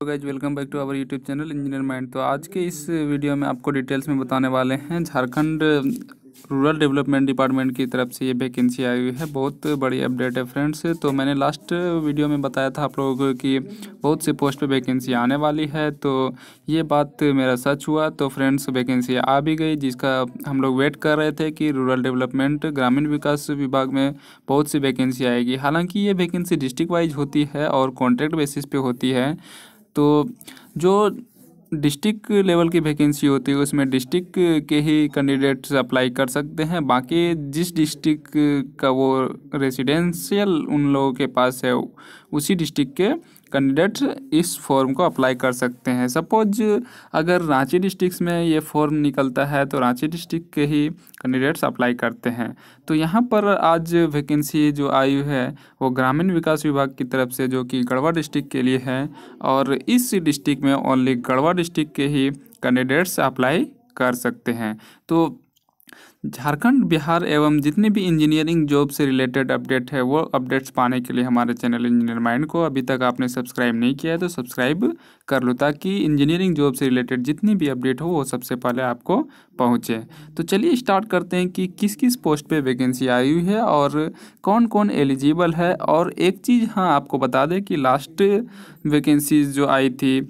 Guys welcome back to our YouTube channel Engineer Mind. तो आज के इस वीडियो में आपको डिटेल्स में बताने वाले हैं झारखंड रूरल डेवलपमेंट डिपार्टमेंट की तरफ से ये वैकेंसी आई हुई है। बहुत बड़ी अपडेट है फ्रेंड्स। तो मैंने लास्ट वीडियो में बताया था आप लोगों को कि बहुत से पोस्ट पे वैकेंसी आने वाली है, तो ये बात मेरा सच हुआ। तो फ्रेंड्स वैकेंसी आ भी गई, जिसका हम लोग वेट कर रहे थे कि रूरल डेवलपमेंट ग्रामीण विकास विभाग में बहुत सी वैकेंसी आएगी। हालांकि ये वैकेंसी डिस्ट्रिक्ट वाइज होती है और कॉन्ट्रैक्ट बेसिस पे होती है। तो जो डिस्ट्रिक्ट लेवल की वैकेंसी होती है उसमें डिस्ट्रिक्ट के ही कैंडिडेट्स अप्लाई कर सकते हैं। बाकी जिस डिस्ट्रिक्ट का वो रेसिडेंशियल उन लोगों के पास है उसी डिस्ट्रिक्ट के कैंडिडेट्स इस फॉर्म को अप्लाई कर सकते हैं। सपोज अगर रांची डिस्ट्रिक्ट में ये फॉर्म निकलता है तो रांची डिस्ट्रिक्ट के ही कैंडिडेट्स अप्लाई करते हैं। तो यहाँ पर आज वैकेंसी जो आई है वो ग्रामीण विकास विभाग की तरफ से, जो कि गढ़वा डिस्ट्रिक्ट के लिए है, और इस डिस्ट्रिक्ट में ओनली गढ़वा डिस्ट्रिक्ट के ही कैंडिडेट्स अप्लाई कर सकते हैं। तो झारखंड, बिहार एवं जितने भी इंजीनियरिंग जॉब से रिलेटेड अपडेट है वो अपडेट्स पाने के लिए हमारे चैनल इंजीनियर माइंड को अभी तक आपने सब्सक्राइब नहीं किया है तो सब्सक्राइब कर लो, ताकि इंजीनियरिंग जॉब से रिलेटेड जितनी भी अपडेट हो वो सबसे पहले आपको पहुँचे। तो चलिए स्टार्ट करते हैं कि किस किस पोस्ट पे वैकेंसी आई हुई है और कौन कौन एलिजिबल है। और एक चीज़ हाँ आपको बता दें कि लास्ट वैकेंसीज जो आई थी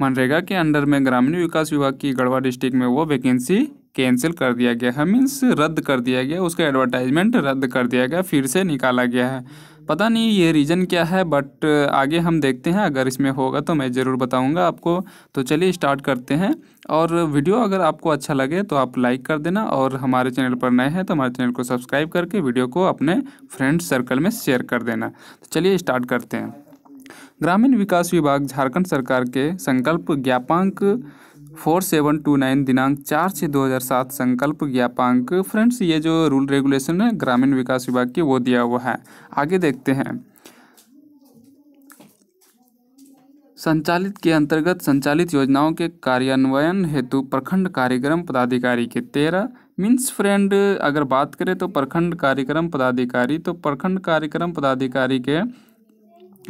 मनरेगा के अंडर में ग्रामीण विकास विभाग की गढ़वा डिस्ट्रिक्ट में, वो वैकेंसी कैंसिल कर दिया गया है, मीन्स रद्द कर दिया गया, उसका एडवर्टाइजमेंट रद्द कर दिया गया, फिर से निकाला गया है। पता नहीं ये रीज़न क्या है, बट आगे हम देखते हैं। अगर इसमें होगा तो मैं ज़रूर बताऊंगा आपको। तो चलिए स्टार्ट करते हैं। और वीडियो अगर आपको अच्छा लगे तो आप लाइक कर देना, और हमारे चैनल पर नए हैं तो हमारे चैनल को सब्सक्राइब करके वीडियो को अपने फ्रेंड्स सर्कल में शेयर कर देना। तो चलिए स्टार्ट करते हैं। ग्रामीण विकास विभाग झारखंड सरकार के संकल्प ज्ञापांक 4729 दिनांक 4/6/2007 संकल्प ज्ञापांक, फ्रेंड्स ये जो रूल रेगुलेशन है ग्रामीण विकास विभाग की वो दिया हुआ है। आगे देखते हैं। संचालित के अंतर्गत संचालित योजनाओं के कार्यान्वयन हेतु प्रखंड कार्यक्रम पदाधिकारी के 13 मीन्स फ्रेंड अगर बात करें तो प्रखंड कार्यक्रम पदाधिकारी, तो प्रखंड कार्यक्रम पदाधिकारी के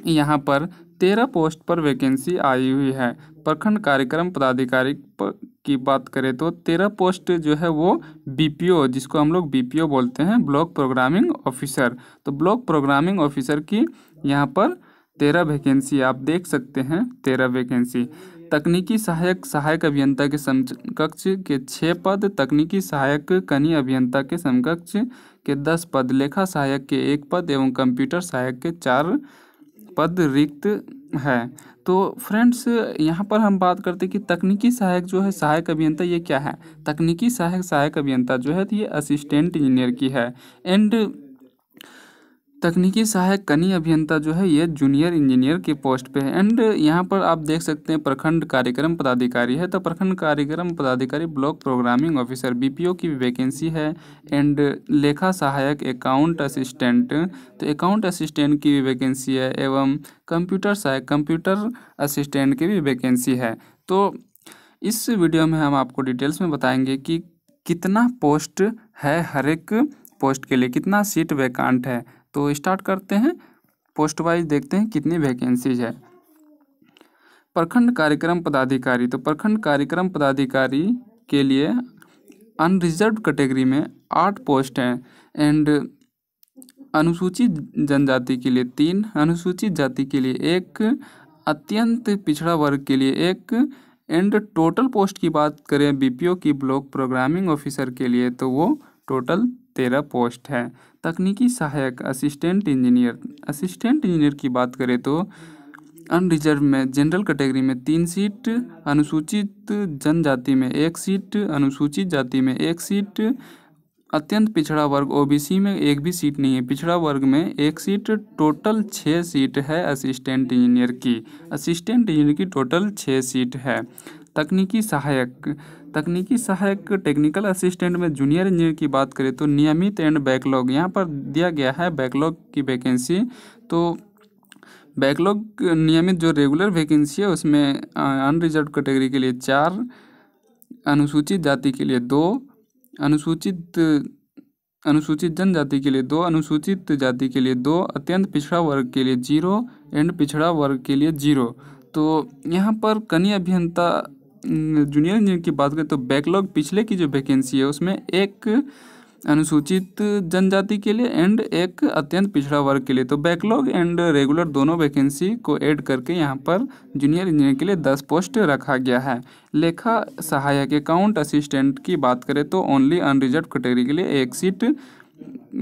यहाँ पर 13 पोस्ट पर वैकेंसी आई हुई है। प्रखंड कार्यक्रम पदाधिकारी की बात करें तो 13 पोस्ट जो है वो बीपीओ, जिसको हम लोग बीपीओ बोलते हैं, ब्लॉक प्रोग्रामिंग ऑफिसर। तो ब्लॉक प्रोग्रामिंग ऑफिसर की यहाँ पर 13 वैकेंसी आप देख सकते हैं। 13 वैकेंसी। तकनीकी सहायक अभियंता के समकक्ष के 6 पद, तकनीकी सहायक कनीय अभियंता के समकक्ष के 10 पद, लेखा सहायक के 1 पद एवं कंप्यूटर सहायक के 4 पद रिक्त है। तो फ्रेंड्स यहाँ पर हम बात करते हैं कि तकनीकी सहायक जो है, सहायक अभियंता, ये क्या है? तकनीकी सहायक अभियंता जो है तो ये असिस्टेंट इंजीनियर की है। एंड तकनीकी सहायक कनीय अभियंता जो है ये जूनियर इंजीनियर की पोस्ट पे है। एंड यहाँ पर आप देख सकते हैं प्रखंड कार्यक्रम पदाधिकारी है, तो प्रखंड कार्यक्रम पदाधिकारी ब्लॉक प्रोग्रामिंग ऑफिसर बीपीओ की भी वैकेंसी है। एंड लेखा सहायक अकाउंट असिस्टेंट, तो अकाउंट असिस्टेंट की भी वैकेंसी है, एवं कंप्यूटर सहायक कंप्यूटर असिस्टेंट की भी वैकेंसी है। तो इस वीडियो में हम आपको डिटेल्स में बताएंगे कि कितना पोस्ट है, हर एक पोस्ट के लिए कितना सीट वैकांट है। तो स्टार्ट करते हैं, पोस्ट वाइज देखते हैं कितनी वैकेंसीज है। प्रखंड कार्यक्रम पदाधिकारी, तो प्रखंड कार्यक्रम पदाधिकारी के लिए अनरिजर्व्ड कैटेगरी में 8 पोस्ट हैं। एंड अनुसूचित जनजाति के लिए 3, अनुसूचित जाति के लिए 1, अत्यंत पिछड़ा वर्ग के लिए 1। एंड टोटल पोस्ट की बात करें बीपीओ की ब्लॉक प्रोग्रामिंग ऑफिसर के लिए तो वो टोटल 13 पोस्ट है। तकनीकी सहायक असिस्टेंट इंजीनियर की बात करें तो अनरिजर्व में जनरल कैटेगरी में 3 सीट, अनुसूचित जनजाति में 1 सीट, अनुसूचित जाति में 1 सीट, अत्यंत पिछड़ा वर्ग ओबीसी में 1 भी सीट नहीं है, पिछड़ा वर्ग में 1 सीट, टोटल 6 सीट है असिस्टेंट इंजीनियर की टोटल 6 सीट है। तकनीकी सहायक टेक्निकल असिस्टेंट में जूनियर इंजीनियर की बात करें तो नियमित एंड बैकलॉग, यहाँ पर दिया गया है बैकलॉग की वैकेंसी। तो बैकलॉग नियमित जो रेगुलर वैकेंसी है उसमें अनरिजर्व कैटेगरी के लिए 4, अनुसूचित जाति के लिए 2, अनुसूचित जनजाति के लिए 2, अनुसूचित जाति के लिए 2, अत्यंत पिछड़ा वर्ग के लिए 0 एंड पिछड़ा वर्ग के लिए 0। तो यहाँ पर कनीय अभियंता जूनियर इंजीनियर की बात करें तो बैकलॉग पिछले की जो वैकेंसी है उसमें एक अनुसूचित जनजाति के लिए एंड एक अत्यंत पिछड़ा वर्ग के लिए, तो बैकलॉग एंड रेगुलर दोनों वैकेंसी को ऐड करके यहाँ पर जूनियर इंजीनियर के लिए 10 पोस्ट रखा गया है। लेखा सहायक अकाउंट असिस्टेंट की बात करें तो ओनली अनरिजर्व कैटेगरी के लिए एक सीट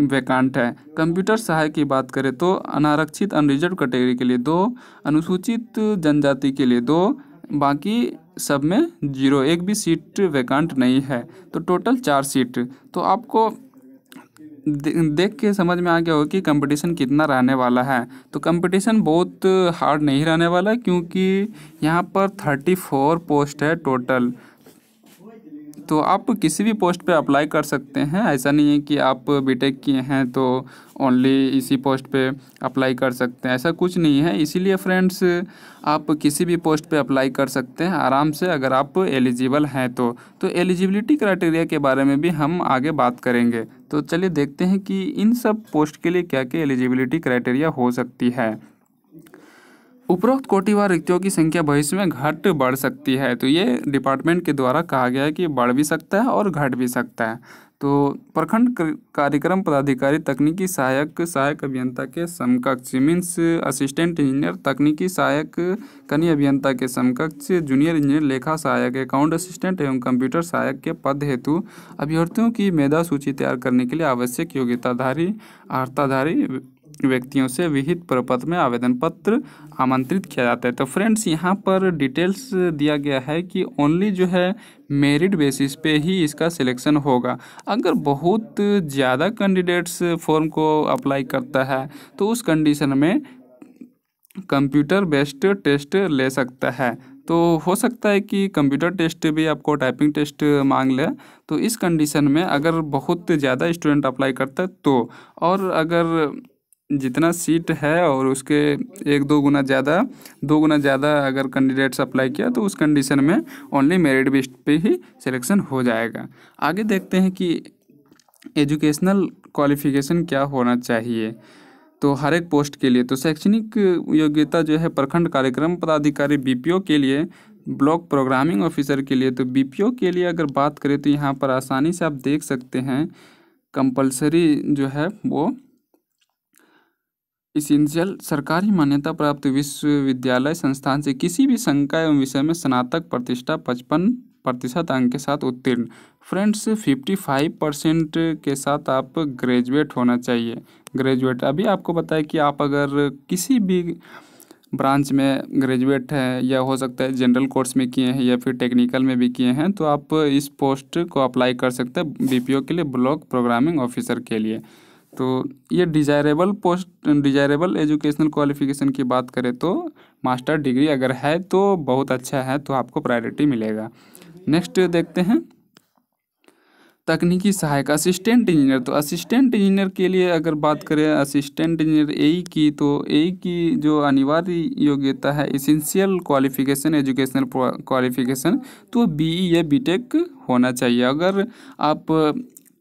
वैकांट है। कंप्यूटर सहायक की बात करें तो अनारक्षित अनरिजर्व कैटेगरी के लिए 2, अनुसूचित जनजाति के लिए 2, बाकी सब में 0, एक भी सीट वैकांट नहीं है, तो टोटल 4 सीट। तो आपको देख के समझ में आ गया हो कि कंपटीशन कितना रहने वाला है। तो कंपटीशन बहुत हार्ड नहीं रहने वाला है, क्योंकि यहाँ पर 34 पोस्ट है टोटल। तो आप किसी भी पोस्ट पे अप्लाई कर सकते हैं, ऐसा नहीं है कि आप बीटेक किए हैं तो ओनली इसी पोस्ट पे अप्लाई कर सकते हैं, ऐसा कुछ नहीं है। इसीलिए फ्रेंड्स आप किसी भी पोस्ट पे अप्लाई कर सकते हैं आराम से, अगर आप एलिजिबल हैं तो एलिजिबिलिटी क्राइटेरिया के बारे में भी हम आगे बात करेंगे। तो चलिए देखते हैं कि इन सब पोस्ट के लिए क्या क्या एलिजिबिलिटी क्राइटेरिया हो सकती है। उपरोक्त कोटिवार रिक्तियों की संख्या भविष्य में घट बढ़ सकती है, तो ये डिपार्टमेंट के द्वारा कहा गया है कि बढ़ भी सकता है और घट भी सकता है। तो प्रखंड कार्यक्रम पदाधिकारी तकनीकी सहायक अभियंता के समकक्ष मीन्स असिस्टेंट इंजीनियर, तकनीकी सहायक कनीय अभियंता के समकक्ष जूनियर इंजीनियर, लेखा सहायक, अकाउंट असिस्टेंट एवं कंप्यूटर सहायक के पद हेतु अभ्यर्थियों की मेधा सूची तैयार करने के लिए आवश्यक योग्यताधारी अर्हताधारी व्यक्तियों से विहित प्रपत्र में आवेदन पत्र आमंत्रित किया जाता है। तो फ्रेंड्स यहाँ पर डिटेल्स दिया गया है कि ओनली जो है मेरिट बेसिस पे ही इसका सिलेक्शन होगा। अगर बहुत ज़्यादा कैंडिडेट्स फॉर्म को अप्लाई करता है तो उस कंडीशन में कंप्यूटर बेस्ड टेस्ट ले सकता है। तो हो सकता है कि कंप्यूटर टेस्ट भी आपको टाइपिंग टेस्ट मांग ले। तो इस कंडीशन में अगर बहुत ज़्यादा स्टूडेंट अप्लाई करता है तो, और अगर जितना सीट है और उसके 1-2 गुना ज़्यादा 2 गुना ज़्यादा अगर कैंडिडेट्स अप्लाई किया तो उस कंडीशन में ओनली मेरिट बेस्ड पे ही सिलेक्शन हो जाएगा। आगे देखते हैं कि एजुकेशनल क्वालिफिकेशन क्या होना चाहिए। तो हर एक पोस्ट के लिए तो शैक्षणिक योग्यता जो है प्रखंड कार्यक्रम पदाधिकारी बीपीओ के लिए, ब्लॉक प्रोग्रामिंग ऑफिसर के लिए, तो बीपीओ के लिए अगर बात करें तो यहाँ पर आसानी से आप देख सकते हैं कंपलसरी जो है वो इसेंशियल सरकारी मान्यता प्राप्त विश्वविद्यालय संस्थान से किसी भी संकाय एवं विषय में स्नातक प्रतिष्ठा 55% अंक के साथ उत्तीर्ण। फ्रेंड्स 55% के साथ आप ग्रेजुएट होना चाहिए। ग्रेजुएट अभी आपको बताया कि आप अगर किसी भी ब्रांच में ग्रेजुएट हैं या हो सकता है जनरल कोर्स में किए हैं या फिर टेक्निकल में भी किए हैं तो आप इस पोस्ट को अप्लाई कर सकते हैं बीपीओ के लिए, ब्लॉक प्रोग्रामिंग ऑफिसर के लिए। तो ये डिजायरेबल एजुकेशनल क्वालिफिकेशन की बात करें तो मास्टर डिग्री अगर है तो बहुत अच्छा है, तो आपको प्रायोरिटी मिलेगा। नेक्स्ट देखते हैं तकनीकी सहायक असिस्टेंट इंजीनियर। तो असिस्टेंट इंजीनियर के लिए अगर बात करें असिस्टेंट इंजीनियर एई की, तो एई की जो अनिवार्य योग्यता है इसेंशियल क्वालिफिकेशन एजुकेशनल क्वालिफिकेशन तो बीई या बीटेक होना चाहिए। अगर आप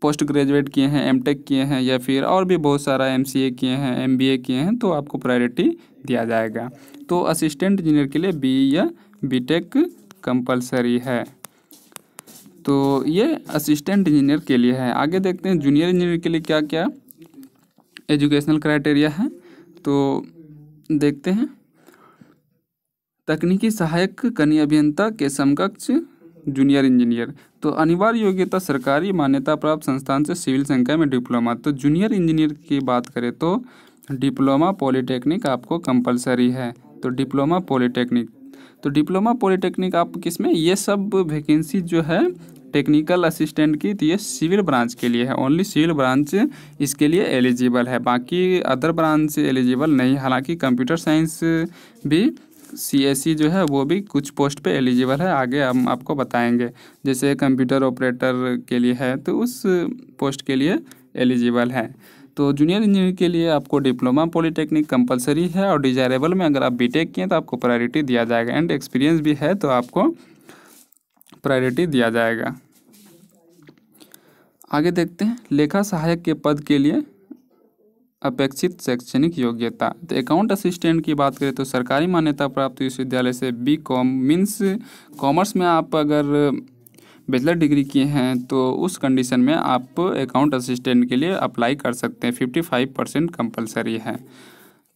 पोस्ट ग्रेजुएट किए हैं, एमटेक किए हैं या फिर और भी बहुत सारा एमसीए किए हैं, एमबीए किए हैं तो आपको प्रायोरिटी दिया जाएगा। तो असिस्टेंट इंजीनियर के लिए बीई या बीटेक कंपलसरी है। तो ये असिस्टेंट इंजीनियर के लिए है। आगे देखते हैं जूनियर इंजीनियर के लिए क्या क्या एजुकेशनल क्राइटेरिया है। तो देखते हैं तकनीकी सहायक कनीय अभियंता के समकक्ष जूनियर इंजीनियर। तो अनिवार्य योग्यता सरकारी मान्यता प्राप्त संस्थान से सिविल संकाय में डिप्लोमा। तो जूनियर इंजीनियर की बात करें तो डिप्लोमा पॉलिटेक्निक आपको कंपलसरी है। तो डिप्लोमा पॉलिटेक्निक आप किस में, ये सब वैकेंसी जो है टेक्निकल असिस्टेंट की, तो ये सिविल ब्रांच के लिए है, ओनली सिविल ब्रांच इसके लिए एलिजिबल है, बाकी अदर ब्रांच एलिजिबल नहीं। हालांकि कंप्यूटर साइंस भी सीएससी जो है वो भी कुछ पोस्ट पे एलिजिबल है, आगे हम आपको बताएंगे। जैसे कंप्यूटर ऑपरेटर के लिए है तो उस पोस्ट के लिए एलिजिबल है। तो जूनियर इंजीनियर के लिए आपको डिप्लोमा पॉलिटेक्निक कंपलसरी है, और डिजायरेबल में अगर आप बीटेक किए तो आपको प्रायोरिटी दिया जाएगा, एंड एक्सपीरियंस भी है तो आपको प्रायोरिटी दिया जाएगा। आगे देखते हैं लेखा सहायक के पद के लिए अपेक्षित शैक्षणिक योग्यता। तो अकाउंट असिस्टेंट की बात करें तो सरकारी मान्यता प्राप्त विश्वविद्यालय से B.Com मीन्स कॉमर्स में आप अगर बैचलर डिग्री किए हैं तो उस कंडीशन में आप अकाउंट असिस्टेंट के लिए अप्लाई कर सकते हैं। 55% कंपलसरी है।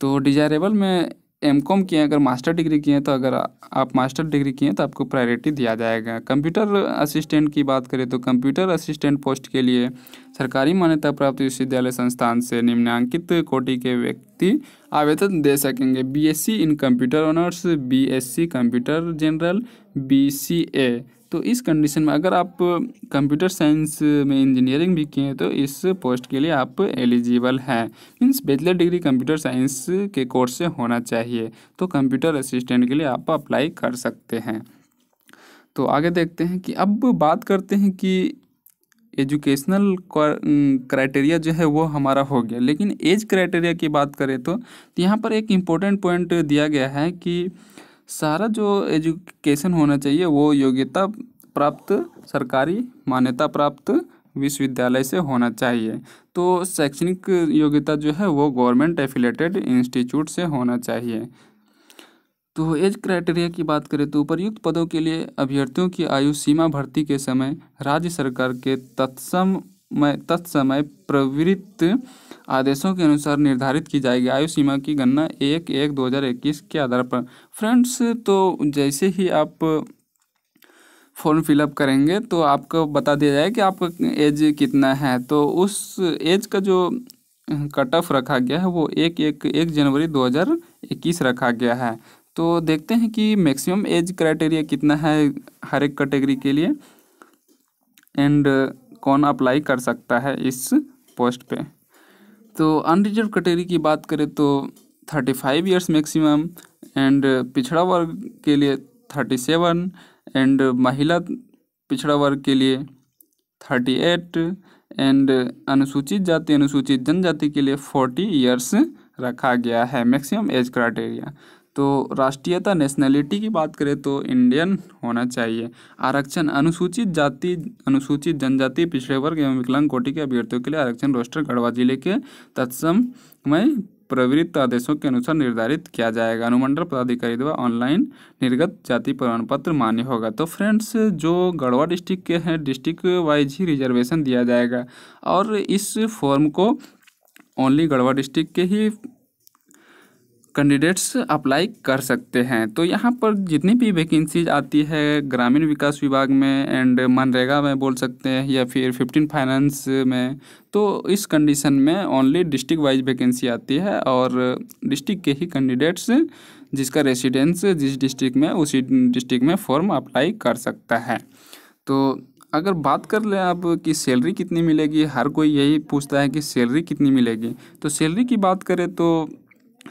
तो डिजायरेबल में M.Com किए, अगर मास्टर डिग्री किए हैं तो अगर आप मास्टर डिग्री किए हैं तो आपको प्रायोरिटी दिया जाएगा। कंप्यूटर असिस्टेंट की बात करें तो कंप्यूटर असिस्टेंट पोस्ट के लिए सरकारी मान्यता प्राप्त विश्वविद्यालय संस्थान से निम्नलिखित कोटि के व्यक्ति आवेदन दे सकेंगे। BSc इन computer honours, BSc computer general, BCA। तो इस कंडीशन में अगर आप कंप्यूटर साइंस में इंजीनियरिंग भी किए हैं तो इस पोस्ट के लिए आप एलिजिबल हैं। Means bachelor degree computer science के कोर्स से होना चाहिए। तो कंप्यूटर असिस्टेंट के लिए आप अप्लाई कर सकते हैं। तो आगे देखते हैं कि अब बात करते हैं कि एजुकेशनल क्राइटेरिया जो है वो हमारा हो गया, लेकिन एज क्राइटेरिया की बात करें तो यहाँ पर एक इम्पोर्टेंट पॉइंट दिया गया है कि सारा जो एजुकेशन होना चाहिए वो योग्यता प्राप्त सरकारी मान्यता प्राप्त विश्वविद्यालय से होना चाहिए। तो शैक्षणिक योग्यता जो है वो गवर्नमेंट एफिलेटेड इंस्टीट्यूट से होना चाहिए। तो एज क्राइटेरिया की बात करें तो उपर्युक्त पदों के लिए अभ्यर्थियों की आयु सीमा भर्ती के समय राज्य सरकार के तत्समय प्रवृत्त आदेशों के अनुसार निर्धारित की जाएगी। आयु सीमा की गणना 1/1/2021 के आधार पर। फ्रेंड्स, तो जैसे ही आप फॉर्म फिलअप करेंगे तो आपको बता दिया जाए कि आपका एज कितना है। तो उस एज का जो कट ऑफ रखा गया है वो 1 जनवरी 2021 रखा गया है। तो देखते हैं कि मैक्सिमम एज क्राइटेरिया कितना है हर एक कैटेगरी के लिए एंड कौन अप्लाई कर सकता है इस पोस्ट पे। तो अनरिजर्व कैटेगरी की बात करें तो 35 इयर्स मैक्सिमम एंड पिछड़ा वर्ग के लिए 37 एंड महिला पिछड़ा वर्ग के लिए 38 एंड अनुसूचित जाति अनुसूचित जनजाति के लिए 40 इयर्स रखा गया है मैक्सिमम एज क्राइटेरिया। तो राष्ट्रीयता नेशनैलिटी की बात करें तो इंडियन होना चाहिए। आरक्षण अनुसूचित जाति अनुसूचित जनजाति पिछड़े वर्ग एवं विकलांग कोटि के अभ्यर्थियों के लिए आरक्षण रोस्टर गढ़वा जिले के तत्समय प्रवृत्त आदेशों के अनुसार निर्धारित किया जाएगा। अनुमंडल पदाधिकारी द्वारा ऑनलाइन निर्गत जाति प्रमाण पत्र मान्य होगा। तो फ्रेंड्स, जो गढ़वा डिस्ट्रिक्ट के हैं डिस्ट्रिक्ट वाइज ही रिजर्वेशन दिया जाएगा और इस फॉर्म को ओनली गढ़वा डिस्ट्रिक्ट के ही कैंडिडेट्स अप्लाई कर सकते हैं। तो यहाँ पर जितनी भी वैकेंसीज आती है ग्रामीण विकास विभाग में एंड मनरेगा में बोल सकते हैं या फिर 15 फाइनेंस में, तो इस कंडीशन में ओनली डिस्ट्रिक्ट वाइज वैकेंसी आती है और डिस्ट्रिक्ट के ही कैंडिडेट्स जिसका रेसिडेंस जिस डिस्ट्रिक्ट में उसी डिस्ट्रिक्ट में फॉर्म अप्लाई कर सकता है। तो अगर बात कर लें अब कि सैलरी कितनी मिलेगी, हर कोई यही पूछता है कि सैलरी कितनी मिलेगी। तो सैलरी की बात करें तो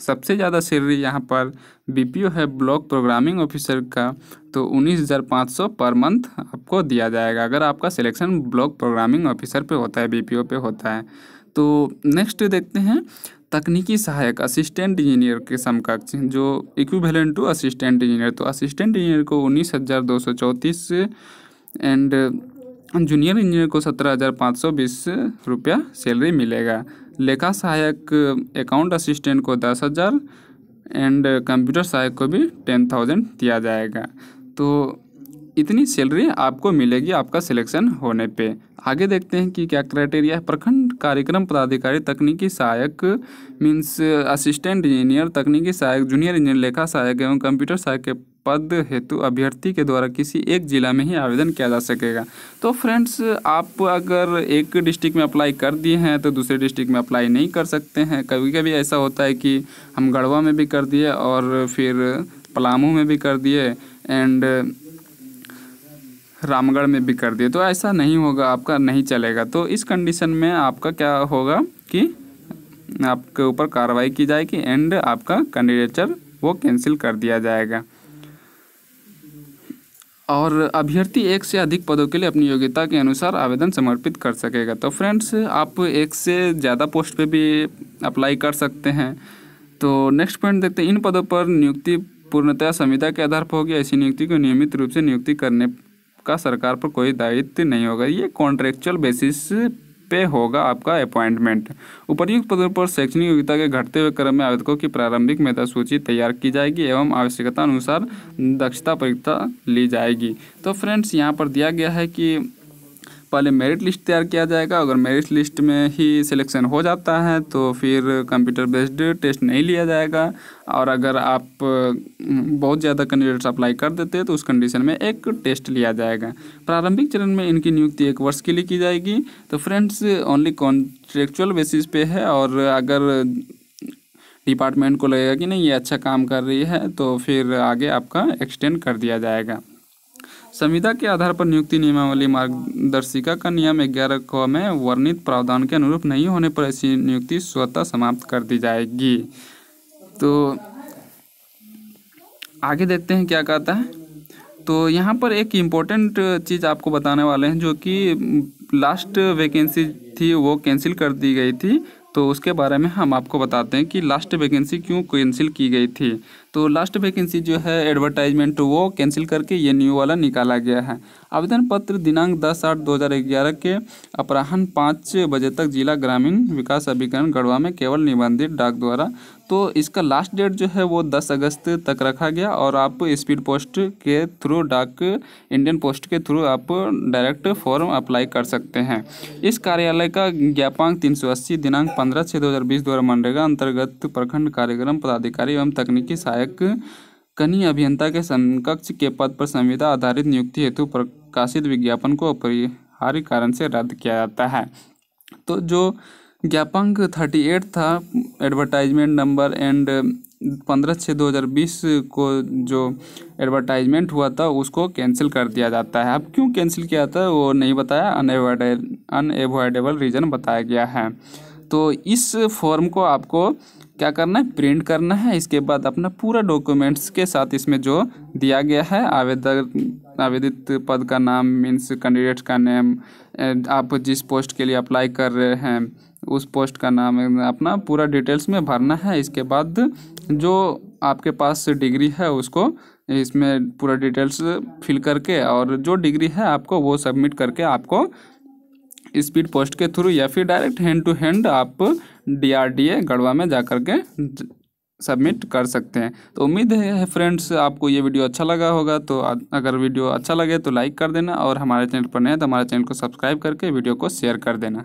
सबसे ज़्यादा सैलरी यहाँ पर BPO है ब्लॉक प्रोग्रामिंग ऑफिसर का, तो 19,500 पर मंथ आपको दिया जाएगा अगर आपका सिलेक्शन ब्लॉक प्रोग्रामिंग ऑफिसर पे होता है, BPO पे होता है। तो नेक्स्ट देखते हैं तकनीकी सहायक असिस्टेंट इंजीनियर के समकक्ष जो इक्विवेलेंट टू असिस्टेंट इंजीनियर। तो असिस्टेंट इंजीनियर को 19,234 एंड जूनियर इंजीनियर को 17,520 रुपया सैलरी मिलेगा। लेखा सहायक अकाउंट असिस्टेंट को 10,000 एंड कंप्यूटर सहायक को भी 10,000 दिया जाएगा। तो इतनी सैलरी आपको मिलेगी आपका सिलेक्शन होने पे। आगे देखते हैं कि क्या क्राइटेरिया है। प्रखंड कार्यक्रम पदाधिकारी तकनीकी सहायक मीन्स असिस्टेंट इंजीनियर, तकनीकी सहायक, जूनियर इंजीनियर, लेखा सहायक एवं कंप्यूटर सहायक के पद हेतु अभ्यर्थी के द्वारा किसी एक जिला में ही आवेदन किया जा सकेगा। तो फ्रेंड्स, आप अगर एक डिस्ट्रिक्ट में अप्लाई कर दिए हैं तो दूसरे डिस्ट्रिक्ट में अप्लाई नहीं कर सकते हैं। कभी कभी ऐसा होता है कि हम गढ़वा में भी कर दिए और फिर पलामू में भी कर दिए एंड रामगढ़ में भी कर दिए, तो ऐसा नहीं होगा, आपका नहीं चलेगा। तो इस कंडीशन में आपका क्या होगा कि आपके ऊपर कार्रवाई की जाएगी एंड आपका कैंडिडेचर वो कैंसिल कर दिया जाएगा। और अभ्यर्थी एक से अधिक पदों के लिए अपनी योग्यता के अनुसार आवेदन समर्पित कर सकेगा। तो फ्रेंड्स, आप एक से ज़्यादा पोस्ट पे भी अप्लाई कर सकते हैं। तो नेक्स्ट पॉइंट देखते हैं। इन पदों पर नियुक्ति पूर्णतः संविदा के आधार पर होगी। ऐसी नियुक्ति को नियमित रूप से नियुक्ति करने का सरकार पर कोई दायित्व नहीं होगा। ये कॉन्ट्रेक्चुअल बेसिस पे होगा आपका अपॉइंटमेंट। उपर्युक्त पदों पर शैक्षणिक योग्यता के घटते हुए क्रम में आवेदकों की प्रारंभिक मेधा सूची तैयार की जाएगी एवं आवश्यकता अनुसार दक्षता परीक्षा ली जाएगी। तो फ्रेंड्स यहाँ पर दिया गया है कि पहले मेरिट लिस्ट तैयार किया जाएगा। अगर मेरिट लिस्ट में ही सिलेक्शन हो जाता है तो फिर कंप्यूटर बेस्ड टेस्ट नहीं लिया जाएगा, और अगर आप बहुत ज़्यादा कैंडिडेट्स अप्लाई कर देते हैं तो उस कंडीशन में एक टेस्ट लिया जाएगा। प्रारंभिक चरण में इनकी नियुक्ति 1 वर्ष के लिए की जाएगी। तो फ्रेंड्स ओनली कॉन्ट्रेक्चुअल बेसिस पे है, और अगर डिपार्टमेंट को लगेगा कि नहीं ये अच्छा काम कर रही है तो फिर आगे आपका एक्सटेंड कर दिया जाएगा। संविदा के आधार पर नियुक्ति नियमावली मार्गदर्शिका का नियम 11 क में वर्णित प्रावधान के अनुरूप नहीं होने पर ऐसी नियुक्ति स्वतः समाप्त कर दी जाएगी। तो आगे देखते हैं क्या कहता है। तो यहाँ पर एक इम्पोर्टेंट चीज़ आपको बताने वाले हैं, जो कि लास्ट वैकेंसी थी वो कैंसिल कर दी गई थी। तो उसके बारे में हम आपको बताते हैं कि लास्ट वैकेंसी क्यों कैंसिल की गई थी। तो लास्ट वैकेंसी जो है एडवर्टाइजमेंट वो कैंसिल करके ये न्यू वाला निकाला गया है। आवेदन पत्र दिनांक 10/8/2011 के अपराह्न 5 बजे तक जिला ग्रामीण विकास अभिकरण गढ़वा में केवल निबंधित डाक द्वारा। तो इसका लास्ट डेट जो है वो 10 अगस्त तक रखा गया, और आप स्पीड पोस्ट के थ्रू डाक इंडियन पोस्ट के थ्रू आप डायरेक्ट फॉर्म अप्लाई कर सकते हैं। इस कार्यालय का ज्ञापांक 380 दिनांक 15/6/2020 द्वारा मनरेगा अंतर्गत प्रखंड कार्यक्रम पदाधिकारी एवं तकनीकी सहायक कनीय अभियंता के समकक्ष के पद पर संविदा आधारित नियुक्ति हेतु प्रकाशित विज्ञापन को अपरिहार्य कारण से रद्द किया जाता है। तो जो ज्ञापांक 38 था एडवर्टाइजमेंट नंबर एंड 15/6/2020 को जो एडवर्टाइजमेंट हुआ था उसको कैंसिल कर दिया जाता है। अब क्यों कैंसिल किया था वो नहीं बताया, अनएवॉइडेबल रीज़न बताया गया है। तो इस फॉर्म को आपको क्या करना है, प्रिंट करना है। इसके बाद अपना पूरा डॉक्यूमेंट्स के साथ इसमें जो दिया गया है आवेदित पद का नाम मीन्स कैंडिडेट्स का नेम, आप जिस पोस्ट के लिए अप्लाई कर रहे हैं उस पोस्ट का नाम, अपना पूरा डिटेल्स में भरना है। इसके बाद जो आपके पास डिग्री है उसको इसमें पूरा डिटेल्स फिल करके, और जो डिग्री है आपको वो सबमिट करके आपको स्पीड पोस्ट के थ्रू या फिर डायरेक्ट हैंड टू हैंड आप DRDA गढ़वा में जा कर के सबमिट कर सकते हैं। तो उम्मीद है फ्रेंड्स आपको ये वीडियो अच्छा लगा होगा। तो अगर वीडियो अच्छा लगे तो लाइक कर देना, और हमारे चैनल पर नए हैं तो हमारे चैनल को सब्सक्राइब करके वीडियो को शेयर कर देना।